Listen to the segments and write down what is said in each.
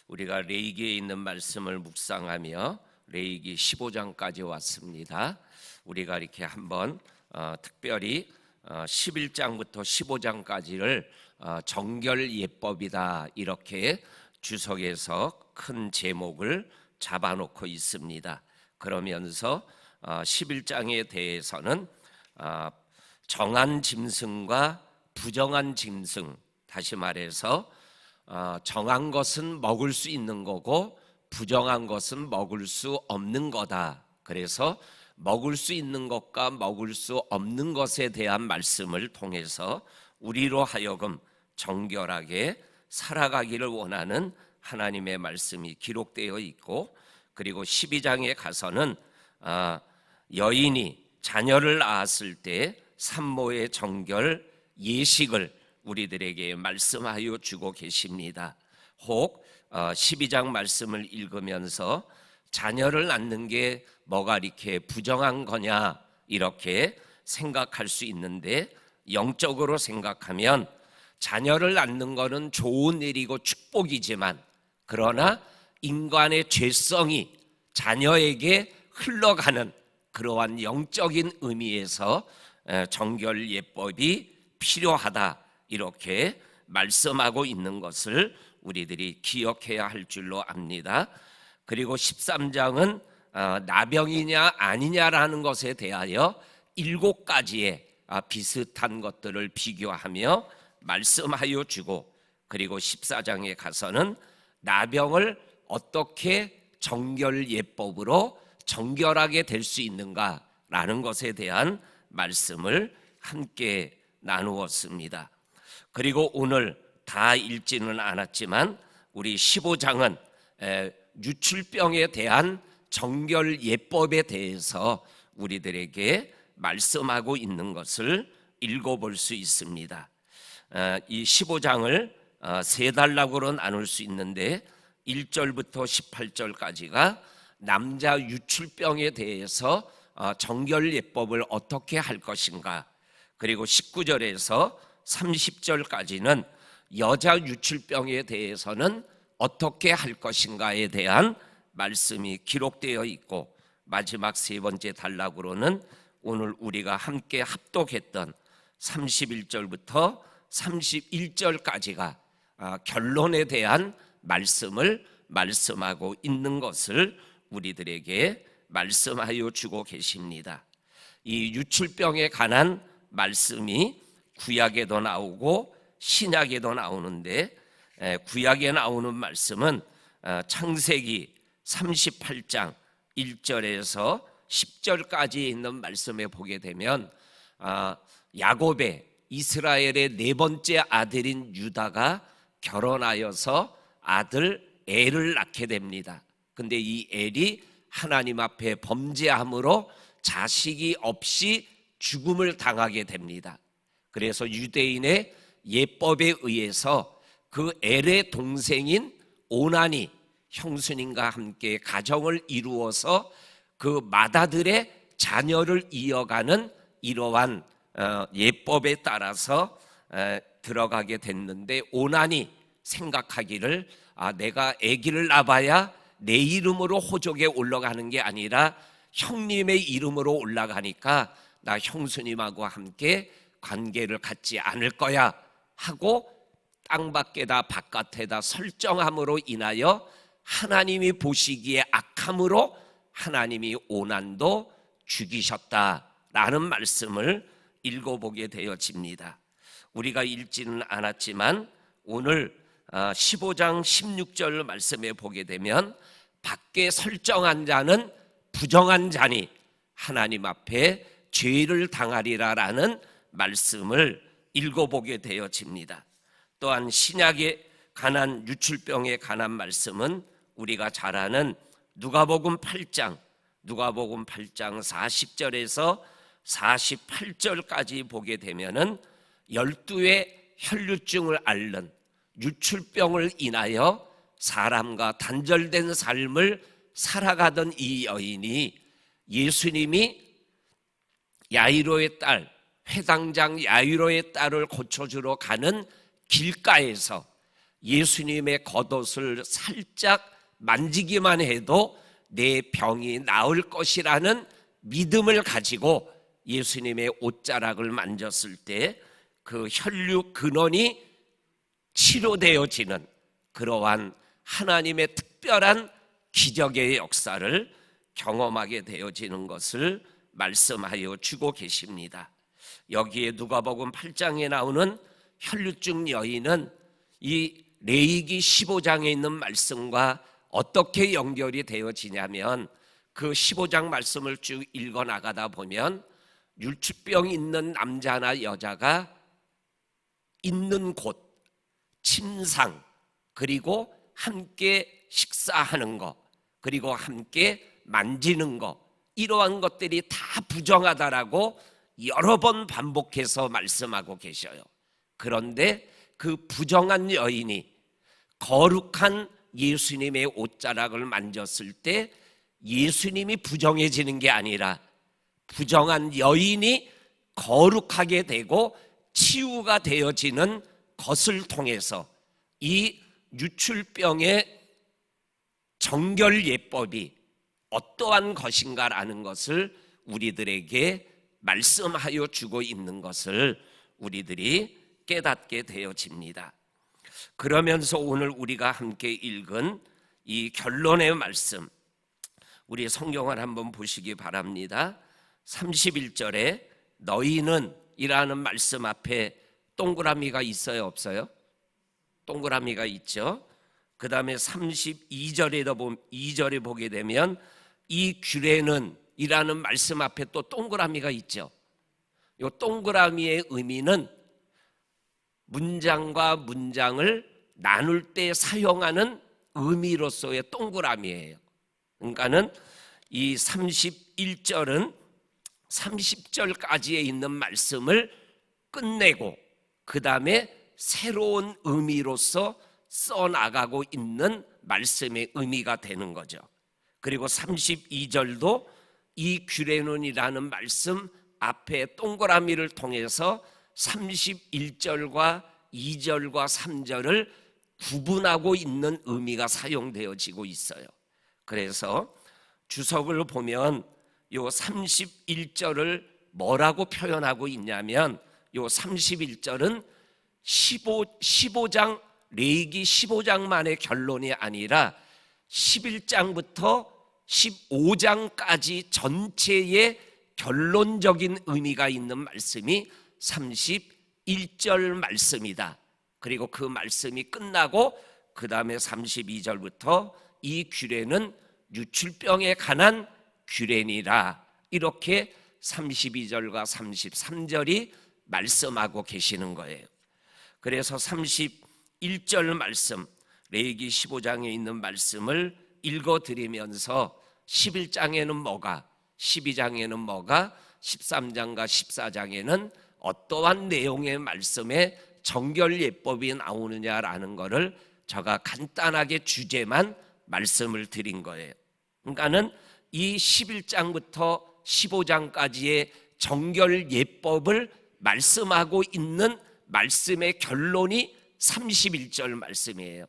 우리가 레위기에 있는 말씀을 묵상하며 레위기 15장까지 왔습니다. 우리가 이렇게 한번 특별히 11장부터 15장까지를 정결 예법이다 이렇게 주석에서 큰 제목을 잡아놓고 있습니다. 그러면서 11장에 대해서는 정한 짐승과 부정한 짐승, 다시 말해서 정한 것은 먹을 수 있는 거고 부정한 것은 먹을 수 없는 거다. 그래서 먹을 수 있는 것과 먹을 수 없는 것에 대한 말씀을 통해서 우리로 하여금 정결하게 살아가기를 원하는 하나님의 말씀이 기록되어 있고, 그리고 12장에 가서는 여인이 자녀를 낳았을 때 산모의 정결 예식을 우리들에게 말씀하여 주고 계십니다. 혹 12장 말씀을 읽으면서 자녀를 낳는 게 뭐가 이렇게 부정한 거냐 이렇게 생각할 수 있는데, 영적으로 생각하면 자녀를 낳는 거는 좋은 일이고 축복이지만, 그러나 인간의 죄성이 자녀에게 흘러가는 그러한 영적인 의미에서 정결 예법이 필요하다 이렇게 말씀하고 있는 것을 우리들이 기억해야 할 줄로 압니다. 그리고 13장은 나병이냐 아니냐라는 것에 대하여 7가지의 비슷한 것들을 비교하며 말씀하여 주고, 그리고 14장에 가서는 나병을 어떻게 정결 예법으로 정결하게 될 수 있는가라는 것에 대한 말씀을 함께 나누었습니다. 그리고 오늘 다 읽지는 않았지만 우리 15장은 유출병에 대한 정결 예법에 대해서 우리들에게 말씀하고 있는 것을 읽어볼 수 있습니다. 이 15장을 세 단락으로 나눌 수 있는데 1절부터 18절까지가 남자 유출병에 대해서 정결 예법을 어떻게 할 것인가, 그리고 19절에서 30절까지는 여자 유출병에 대해서는 어떻게 할 것인가에 대한 말씀이 기록되어 있고, 마지막 세 번째 단락으로는 오늘 우리가 함께 합독했던 31절부터 31절까지가 결론에 대한 말씀을 말씀하고 있는 것을 우리들에게 말씀하여 주고 계십니다. 이 유출병에 관한 말씀이 구약에도 나오고 신약에도 나오는데, 구약에 나오는 말씀은 창세기 38장 1절에서 10절까지 있는 말씀에 보게 되면 야곱의 이스라엘의 네 번째 아들인 유다가 결혼하여서 애를 낳게 됩니다. 근데 이 엘이 하나님 앞에 범죄함으로 자식이 없이 죽음을 당하게 됩니다. 그래서 유대인의 예법에 의해서 그 엘의 동생인 오난이 형수님과 함께 가정을 이루어서 그 맏아들의 자녀를 이어가는 이러한 예법에 따라서 들어가게 됐는데, 오난이 생각하기를 내가 아기를 낳아야 내 이름으로 호족에 올라가는 게 아니라 형님의 이름으로 올라가니까 나 형수님하고 함께 관계를 갖지 않을 거야 하고 땅밖에다 바깥에다 설정함으로 인하여 하나님이 보시기에 악함으로 하나님이 오난도 죽이셨다라는 말씀을 읽어보게 되어집니다. 우리가 읽지는 않았지만 오늘 15장 16절 말씀에 보게 되면 밖에 설정한 자는 부정한 자니 하나님 앞에 죄를 당하리라라는 말씀을 읽어보게 되어집니다. 또한 신약에 관한 유출병에 관한 말씀은 우리가 잘 아는 누가복음 8장 40절에서 48절까지 보게 되면은 12의 혈류증을 앓는 유출병을 인하여 사람과 단절된 삶을 살아가던 이 여인이 예수님이 야이로의 딸, 회당장 야이로의 딸을 고쳐주러 가는 길가에서 예수님의 겉옷을 살짝 만지기만 해도 내 병이 나을 것이라는 믿음을 가지고 예수님의 옷자락을 만졌을 때 그 혈류 근원이 치료되어지는 그러한 하나님의 특별한 기적의 역사를 경험하게 되어지는 것을 말씀하여 주고 계십니다. 여기에 누가복음 8장에 나오는 혈류증 여인은 이 레위기 15장에 있는 말씀과 어떻게 연결이 되어지냐면 그 15장 말씀을 쭉 읽어 나가다 보면 율주병 있는 남자나 여자가 있는 곳, 침상, 그리고 함께 식사하는 것, 그리고 함께 만지는 것, 이러한 것들이 다 부정하다라고 여러 번 반복해서 말씀하고 계셔요. 그런데 그 부정한 여인이 거룩한 예수님의 옷자락을 만졌을 때 예수님이 부정해지는 게 아니라 부정한 여인이 거룩하게 되고 치유가 되어지는 것을 통해서 이 유출병의 정결 예법이 어떠한 것인가라는 것을 우리들에게 말씀하여 주고 있는 것을 우리들이 깨닫게 되어집니다. 그러면서 오늘 우리가 함께 읽은 이 결론의 말씀, 우리 성경을 한번 보시기 바랍니다. 31절에 너희는 이라는 말씀 앞에 동그라미가 있어요, 없어요? 동그라미가 있죠. 그 다음에 32절에 보게 되면 이 규례는 이라는 말씀 앞에 또 동그라미가 있죠. 이 동그라미의 의미는 문장과 문장을 나눌 때 사용하는 의미로서의 동그라미예요. 그러니까는 이 31절은 30절까지에 있는 말씀을 끝내고 그 다음에 새로운 의미로서 써나가고 있는 말씀의 의미가 되는 거죠. 그리고 32절도 이 규례론이라는 말씀 앞에 동그라미를 통해서 31절과 2절과 3절을 구분하고 있는 의미가 사용되어지고 있어요. 그래서 주석을 보면 요 31절을 뭐라고 표현하고 있냐면 요 31절은 15장 레위기 15장만의 결론이 아니라 11장부터 15장까지 전체의 결론적인 의미가 있는 말씀이 31절 말씀이다. 그리고 그 말씀이 끝나고 그 다음에 32절부터 이 규례는 유출병에 관한 규례니라, 이렇게 32절과 33절이 말씀하고 계시는 거예요. 그래서 31절 말씀, 레위기 15장에 있는 말씀을 읽어드리면서 11장에는 뭐가, 12장에는 뭐가, 13장과 14장에는 어떠한 내용의 말씀에 정결 예법이 나오느냐라는 것을 제가 간단하게 주제만 말씀을 드린 거예요. 그러니까는 이 11장부터 15장까지의 정결 예법을 말씀하고 있는 말씀의 결론이 31절 말씀이에요.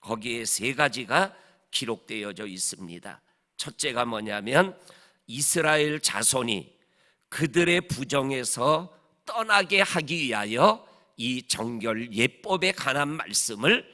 거기에 세 가지가 기록되어져 있습니다. 첫째가 뭐냐면 이스라엘 자손이 그들의 부정에서 떠나게 하기 위하여 이 정결 예법에 관한 말씀을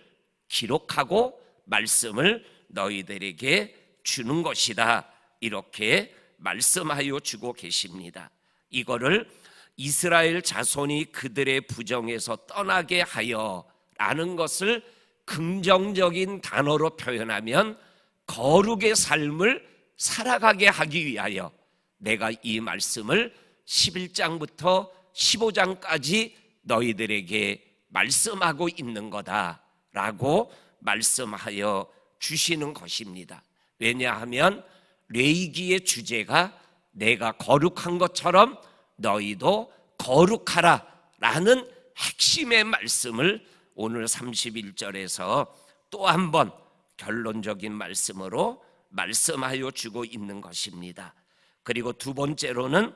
기록하고 말씀을 너희들에게 주는 것이다, 이렇게 말씀하여 주고 계십니다. 이거를 이스라엘 자손이 그들의 부정에서 떠나게 하여 라는 것을 긍정적인 단어로 표현하면 거룩의 삶을 살아가게 하기 위하여 내가 이 말씀을 11장부터 15장까지 너희들에게 말씀하고 있는 거다라고 말씀하여 주시는 것입니다. 왜냐하면 레위기의 주제가 내가 거룩한 것처럼 너희도 거룩하라 라는 핵심의 말씀을 오늘 31절에서 또 한 번 결론적인 말씀으로 말씀하여 주고 있는 것입니다. 그리고 두 번째로는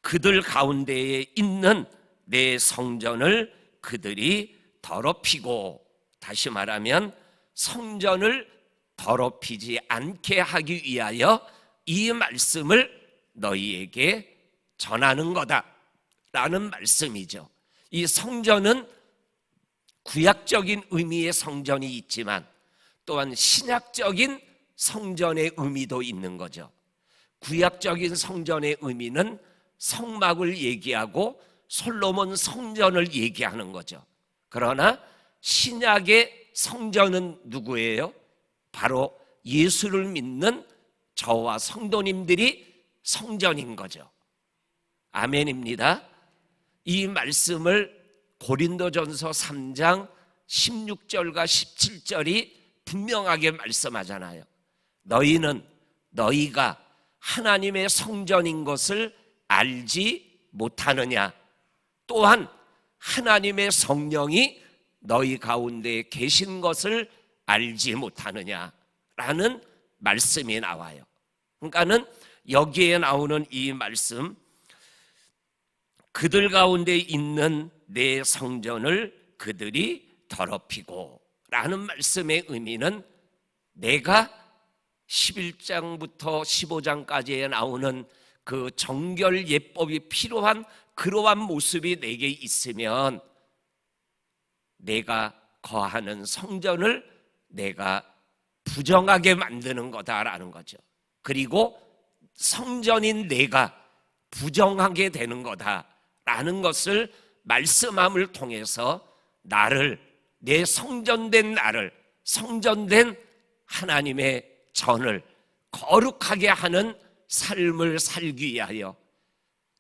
그들 가운데에 있는 내 성전을 그들이 더럽히고 다시 말하면 성전을 더럽히지 않게 하기 위하여 이 말씀을 너희에게 전하는 거다라는 말씀이죠. 이 성전은 구약적인 의미의 성전이 있지만 또한 신약적인 성전의 의미도 있는 거죠. 구약적인 성전의 의미는 성막을 얘기하고 솔로몬 성전을 얘기하는 거죠. 그러나 신약의 성전은 누구예요? 바로 예수를 믿는 저와 성도님들이 성전인 거죠. 아멘입니다. 이 말씀을 고린도전서 3장 16절과 17절이 분명하게 말씀하잖아요. 너희가 하나님의 성전인 것을 알지 못하느냐? 또한 하나님의 성령이 너희 가운데 계신 것을 알지 못하느냐라는 말씀이 나와요. 그러니까는 여기에 나오는 이 말씀, 그들 가운데 있는 내 성전을 그들이 더럽히고 라는 말씀의 의미는 내가 11장부터 15장까지에 나오는 그 정결 예법이 필요한 그러한 모습이 내게 있으면 내가 거하는 성전을 내가 부정하게 만드는 거다라는 거죠. 그리고 성전인 내가 부정하게 되는 거다라는 것을 말씀함을 통해서 내 성전된 나를, 성전된 하나님의 전을 거룩하게 하는 삶을 살기 위하여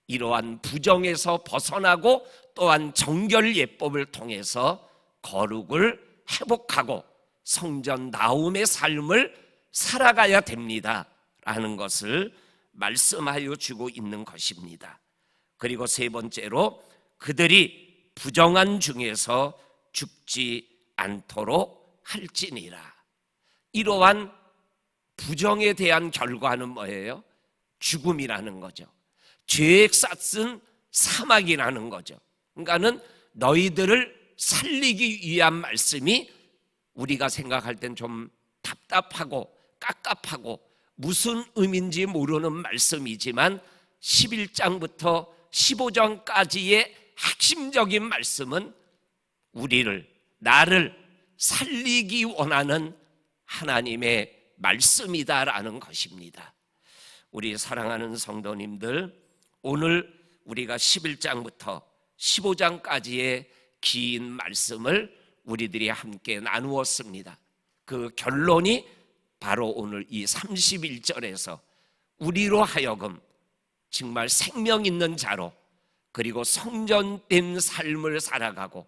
이러한 부정에서 벗어나고 또한 정결 예법을 통해서 거룩을 회복하고 성전다움의 삶을 살아가야 됩니다 라는 것을 말씀하여 주고 있는 것입니다. 그리고 세 번째로 그들이 부정한 중에서 죽지 않도록 할지니라. 이러한 부정에 대한 결과는 뭐예요? 죽음이라는 거죠. 죄에 쌌은 사막이라는 거죠. 그러니까는 너희들을 살리기 위한 말씀이 우리가 생각할 땐 좀 답답하고 깝깝하고 무슨 의미인지 모르는 말씀이지만 11장부터 15장까지의 핵심적인 말씀은 나를 살리기 원하는 하나님의 말씀이다라는 것입니다. 우리 사랑하는 성도님들, 오늘 우리가 11장부터 15장까지의 긴 말씀을 우리들이 함께 나누었습니다. 그 결론이 바로 오늘 이 31절에서 우리로 하여금 정말 생명 있는 자로, 그리고 성전된 삶을 살아가고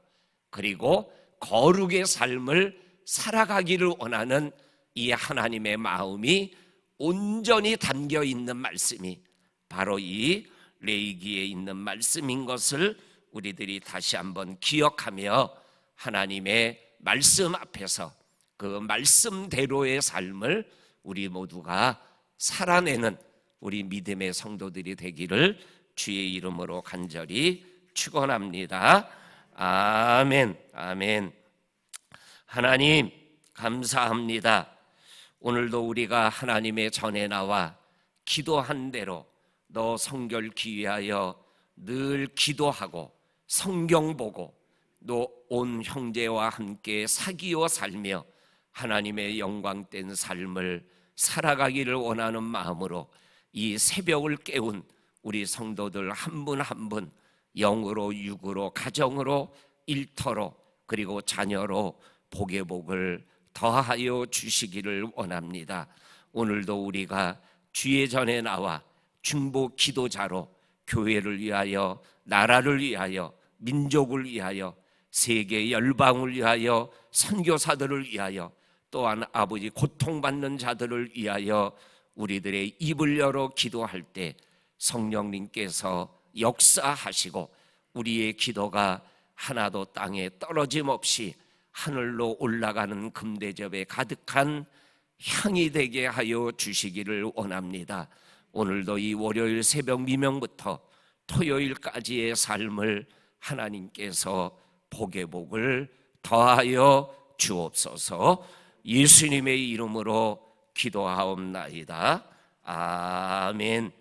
그리고 거룩의 삶을 살아가기를 원하는 이 하나님의 마음이 온전히 담겨 있는 말씀이 바로 이 레위기에 있는 말씀인 것을 우리들이 다시 한번 기억하며 하나님의 말씀 앞에서 그 말씀대로의 삶을 우리 모두가 살아내는 우리 믿음의 성도들이 되기를 주의 이름으로 간절히 축원합니다. 아멘, 아멘. 하나님 감사합니다. 오늘도 우리가 하나님의 전에 나와 기도한 대로 너 성결케 위하여 늘 기도하고 성경 보고 또 온 형제와 함께 사귀어 살며 하나님의 영광된 삶을 살아가기를 원하는 마음으로 이 새벽을 깨운 우리 성도들 한 분 한 분 영으로 육으로 가정으로 일터로 그리고 자녀로 복의 복을 더하여 주시기를 원합니다. 오늘도 우리가 주의 전에 나와 중보 기도자로 교회를 위하여 나라를 위하여 민족을 위하여 세계 열방을 위하여 선교사들을 위하여 또한 아버지 고통받는 자들을 위하여 우리들의 입을 열어 기도할 때 성령님께서 역사하시고 우리의 기도가 하나도 땅에 떨어짐 없이 하늘로 올라가는 금대접에 가득한 향이 되게 하여 주시기를 원합니다. 오늘도 이 월요일 새벽 미명부터 토요일까지의 삶을 하나님께서 복의 복을 더하여 주옵소서. 예수님의 이름으로 기도하옵나이다. 아멘.